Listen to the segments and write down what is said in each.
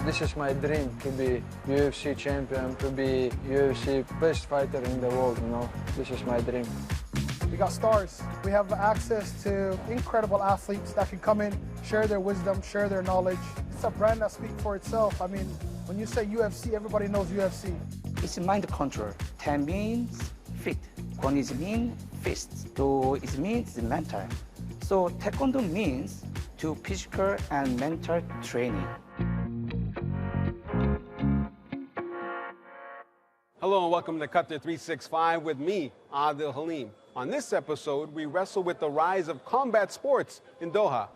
This is my dream, to be UFC champion, to be UFC best fighter in the world, you know. This is my dream. We got stars. We have access to incredible athletes that can come in, share their wisdom, share their knowledge. It's a brand that speaks for itself. I mean, when you say UFC, everybody knows UFC. It's mind control. Ten means fit. Kwon is mean fist. Do is means mental. So Taekwondo means to physical and mental training. Hello and welcome to Qatar 365 with me, Adil Halim. On this episode, we wrestle with the rise of combat sports in Doha.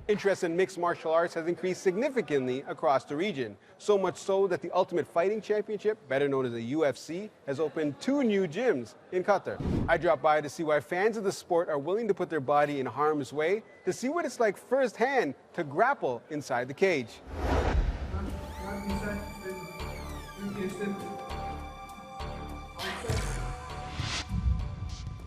Interest in mixed martial arts has increased significantly across the region, so much so that the Ultimate Fighting Championship, better known as the UFC, has opened 2 new gyms in Qatar. I dropped by to see why fans of the sport are willing to put their body in harm's way, to see what it's like firsthand to grapple inside the cage.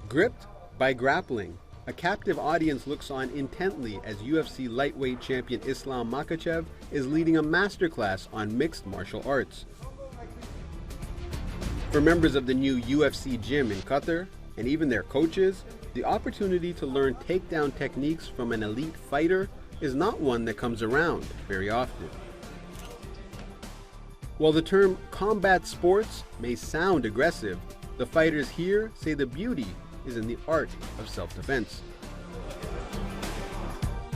Gripped by grappling, a captive audience looks on intently as UFC lightweight champion Islam Makhachev is leading a masterclass on mixed martial arts. For members of the new UFC gym in Qatar, and even their coaches, the opportunity to learn takedown techniques from an elite fighter is not one that comes around very often. While the term combat sports may sound aggressive, the fighters here say the beauty is in the art of self-defense.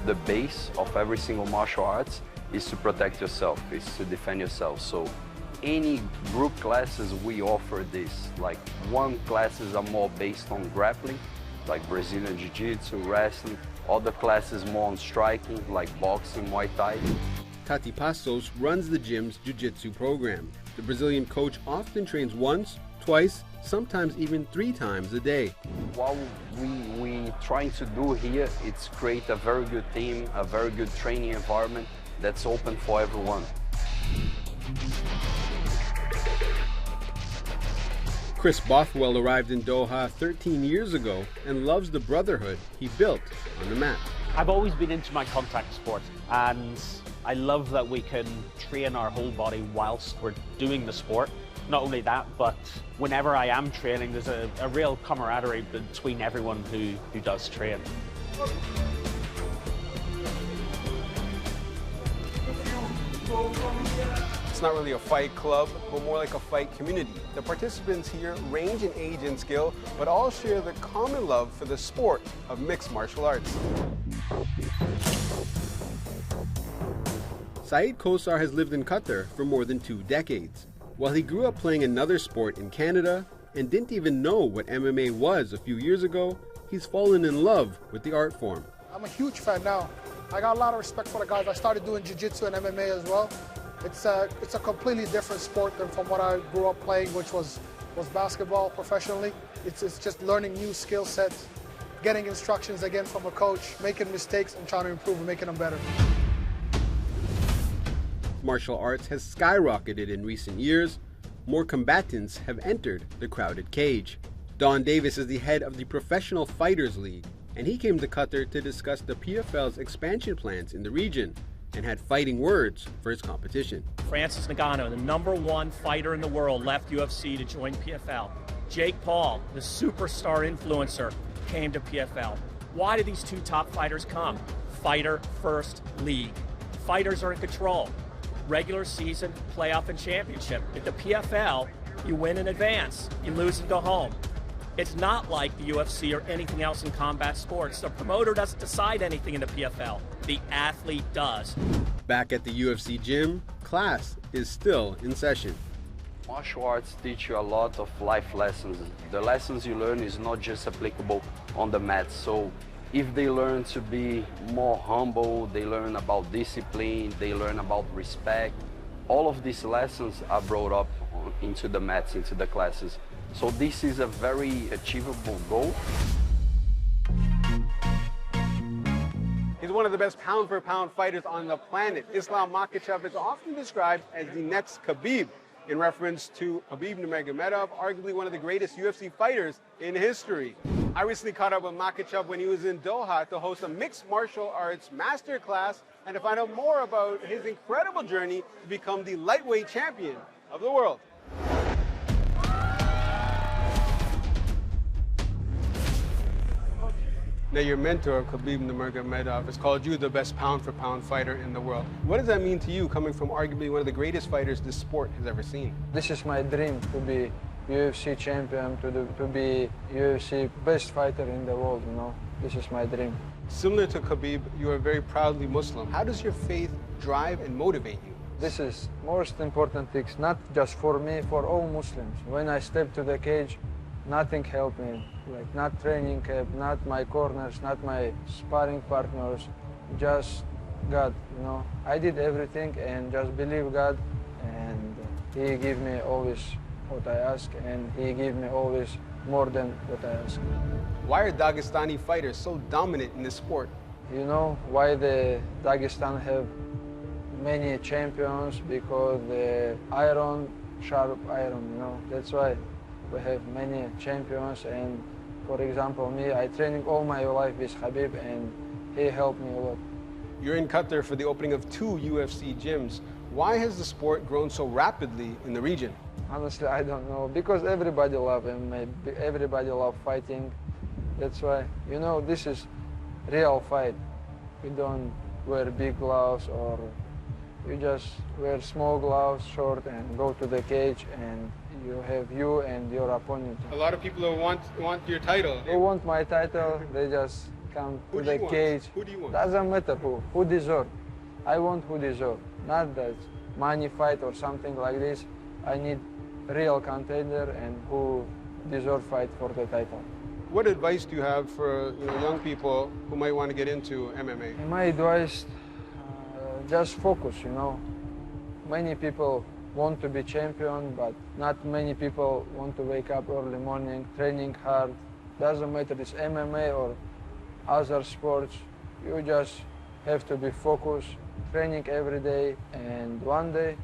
The base of every single martial arts is to protect yourself, is to defend yourself. So any group classes we offer this, like one classes are more based on grappling, like Brazilian Jiu-Jitsu, wrestling. Other classes more on striking, like boxing, Muay Thai. Tati Passos runs the gym's jiu-jitsu program. The Brazilian coach often trains once, twice, sometimes even 3 times a day. What we trying to do here is create a very good team, a very good training environment that's open for everyone. Chris Bothwell arrived in Doha 13 years ago and loves the brotherhood he built on the mat. I've always been into my contact sport, and I love that we can train our whole body whilst we're doing the sport. Not only that, but whenever I am training, there's a real camaraderie between everyone who does train. It's not really a fight club, but more like a fight community. The participants here range in age and skill, but all share the common love for the sport of mixed martial arts. Saeed Kosar has lived in Qatar for more than 2 decades. While he grew up playing another sport in Canada and didn't even know what MMA was a few years ago, he's fallen in love with the art form. I'm a huge fan now. I got a lot of respect for the guys. I started doing jiu-jitsu and MMA as well. It's a completely different sport than from what I grew up playing, which was basketball professionally. It's just learning new skill sets, getting instructions again from a coach, making mistakes and trying to improve and making them better. Martial arts has skyrocketed in recent years. More combatants have entered the crowded cage. Don Davis is the head of the Professional Fighters League, and he came to Qatar to discuss the PFL's expansion plans in the region and had fighting words for his competition. Francis Ngannou, the #1 fighter in the world, left UFC to join PFL. Jake Paul, the superstar influencer, came to PFL. Why did these 2 top fighters come? Fighter First League. Fighters are in control. Regular season, playoff, and championship. At the PFL, you win in advance, you lose and go home. It's not like the UFC or anything else in combat sports. The promoter doesn't decide anything in the PFL. The athlete does. Back at the UFC gym, class is still in session. Martial arts teach you a lot of life lessons. The lessons you learn is not just applicable on the mat. So if they learn to be more humble, they learn about discipline, they learn about respect. All of these lessons are brought up into the mats, into the classes. So this is a very achievable goal. He's one of the best pound-for-pound fighters on the planet. Islam Makhachev is often described as the next Khabib, in reference to Khabib Nurmagomedov, arguably one of the greatest UFC fighters in history. I recently caught up with Makhachev when he was in Doha to host a mixed martial arts masterclass and to find out more about his incredible journey to become the lightweight champion of the world. Now, your mentor, Khabib Nurmagomedov, has called you the best pound-for-pound fighter in the world. What does that mean to you, coming from arguably one of the greatest fighters this sport has ever seen? This is my dream, to be UFC champion, to be UFC best fighter in the world, you know. This is my dream. Similar to Khabib, you are very proudly Muslim. How does your faith drive and motivate you? This is most important thing, not just for me, for all Muslims. When I step to the cage, nothing helped me. Like not training camp, not my corners, not my sparring partners, just God, you know. I did everything and just believe God, and He give me always what I ask, and He give me always more than what I ask. Why are Dagestani fighters so dominant in this sport? You know why the Dagestan have many champions? Because the iron, sharp iron, you know. That's why we have many champions. And for example, me, I training all my life with Khabib, and he helped me a lot. You're in Qatar for the opening of 2 UFC gyms. Why has the sport grown so rapidly in the region? Honestly, I don't know. Because everybody love MMA, everybody love fighting. That's why, you know, this is real fight. We don't wear big gloves, or you just wear small gloves, short, and go to the cage, and you have you and your opponent. A lot of people who want your title. Who want my title, they just come to the cage. Who do you want? Doesn't matter who deserve. I want who deserve. Not that money fight or something like this. I need real contender and who deserve fight for the title. What advice do you have for young people who might want to get into MMA? My advice, just focus, you know. Many people want to be champion, but not many people want to wake up early morning, training hard. Doesn't matter it's MMA or other sports. You just have to be focused, training every day, and one day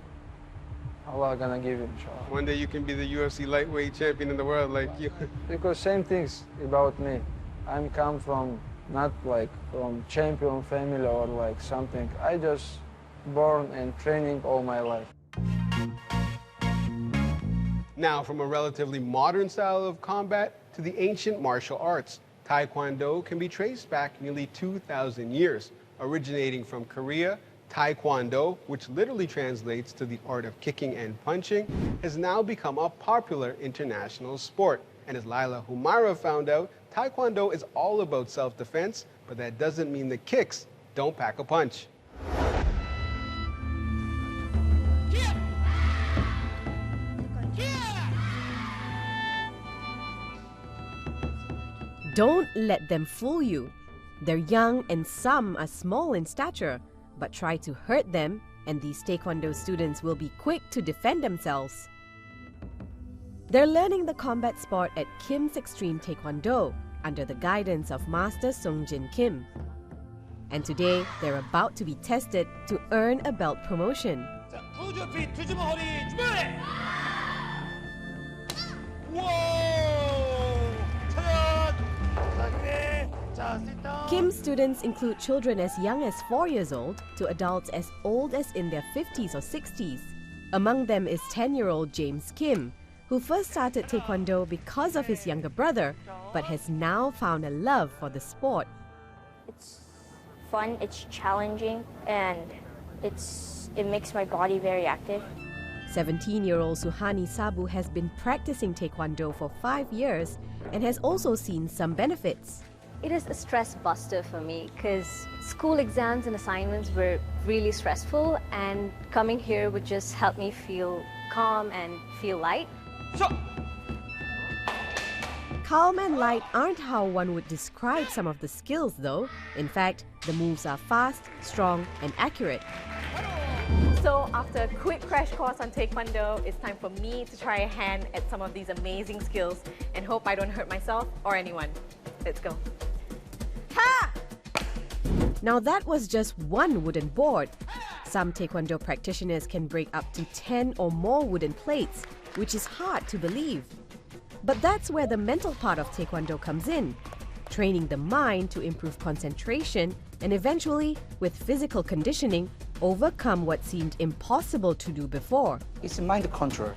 Allah gonna give you, inshallah. One day you can be the UFC lightweight champion in the world like you. Because same things about me. I'm come from not like from champion family or like something. I just born and training all my life. Now, from a relatively modern style of combat to the ancient martial arts, Taekwondo can be traced back nearly 2,000 years, originating from Korea. Taekwondo, which literally translates to the art of kicking and punching, has now become a popular international sport. And as Laila Humaira found out, Taekwondo is all about self-defense, but that doesn't mean the kicks don't pack a punch. Don't let them fool you. They're young and some are small in stature, but try to hurt them and these Taekwondo students will be quick to defend themselves. They're learning the combat sport at Kim's Extreme Taekwondo under the guidance of Master Songjin Kim. And today, they're about to be tested to earn a belt promotion. Kim's students include children as young as 4 years old to adults as old as in their 50s or 60s. Among them is 10-year-old James Kim, who first started Taekwondo because of his younger brother, but has now found a love for the sport. It's fun, it's challenging, and it makes my body very active. 17-year-old Suhani Sabu has been practicing Taekwondo for 5 years and has also seen some benefits. It is a stress buster for me because school exams and assignments were really stressful, and coming here would just help me feel calm and feel light. Calm and light aren't how one would describe some of the skills though. In fact, the moves are fast, strong and accurate. So after a quick crash course on Taekwondo, it's time for me to try a hand at some of these amazing skills and hope I don't hurt myself or anyone. Let's go. Ha! Now that was just one wooden board. Some Taekwondo practitioners can break up to 10 or more wooden plates, which is hard to believe. But that's where the mental part of Taekwondo comes in, training the mind to improve concentration and eventually, with physical conditioning, overcome what seemed impossible to do before. It's mind control.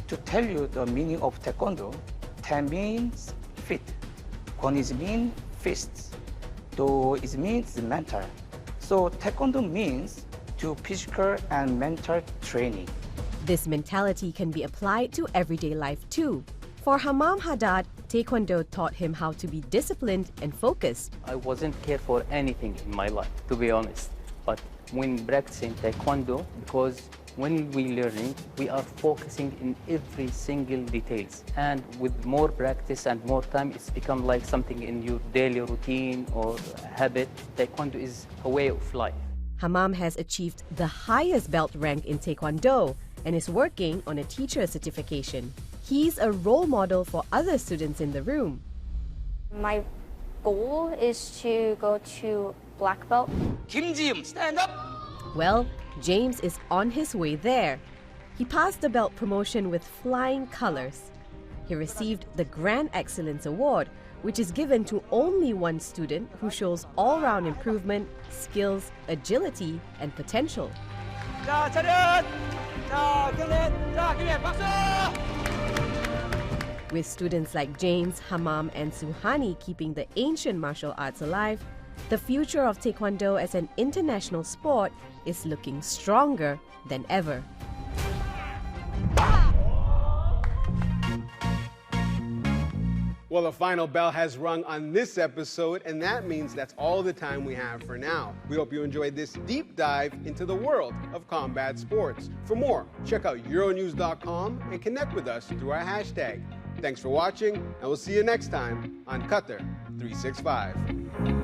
To tell you the meaning of Taekwondo, Tan means fit, Kwon is mean fists, Do is means mental. So Taekwondo means to physical and mental training. This mentality can be applied to everyday life too. For Hammam Haddad, Taekwondo taught him how to be disciplined and focused. I wasn't care for anything in my life, to be honest. But when practicing Taekwondo, because when we learning, we are focusing in every single details. And with more practice and more time, it's become like something in your daily routine or habit. Taekwondo is a way of life. Hammam has achieved the highest belt rank in Taekwondo and is working on a teacher certification. He's a role model for other students in the room. My goal is to go to black belt. Kim Ji-yoon, stand up! Well, James is on his way there. He passed the belt promotion with flying colors. He received the Grand Excellence Award, which is given to only one student who shows all-round improvement, skills, agility, and potential. With students like James, Hammam, and Suhani keeping the ancient martial arts alive, the future of Taekwondo as an international sport is looking stronger than ever. Well, the final bell has rung on this episode, and that means that's all the time we have for now. We hope you enjoyed this deep dive into the world of combat sports. For more, check out Euronews.com and connect with us through our hashtag. Thanks for watching, and we'll see you next time on Qatar 365.